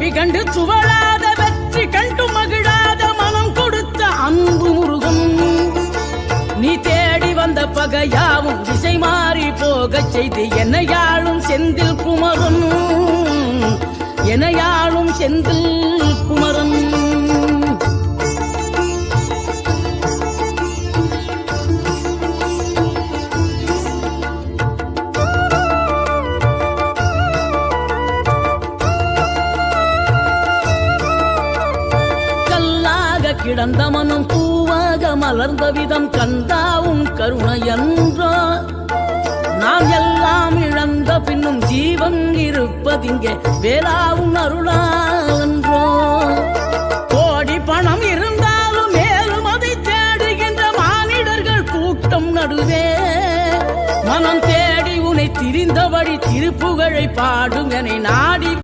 தோல்வி கண்டு துவளாத வெற்றி கண்டு மகிழாத மனம் கொடுத்த அன்பு முருகன். நீ தேடி வந்த பகையாவும் திசை மாறி போகச் செய்து என்னையாளும் செந்தில் குமரன், என்னையாளும் செந்தில் குமரன். கிடந்த மனம் பூவாக மலர்ந்த விதம் கந்தாவும் கருணை என்றோ. நாம் எல்லாம் இழந்த பின்னும் ஜீவன் இருப்பதிங்கே வேளாவும் அருளா என்றோ. கோடி பணம் இருந்தாலும் மேலும் அதை தேடுகின்ற மானிடர்கள் கூட்டம் நடுவே மனம் தேடி உனை திரிந்தபடி திருப்புகழை பாடும் என நாடி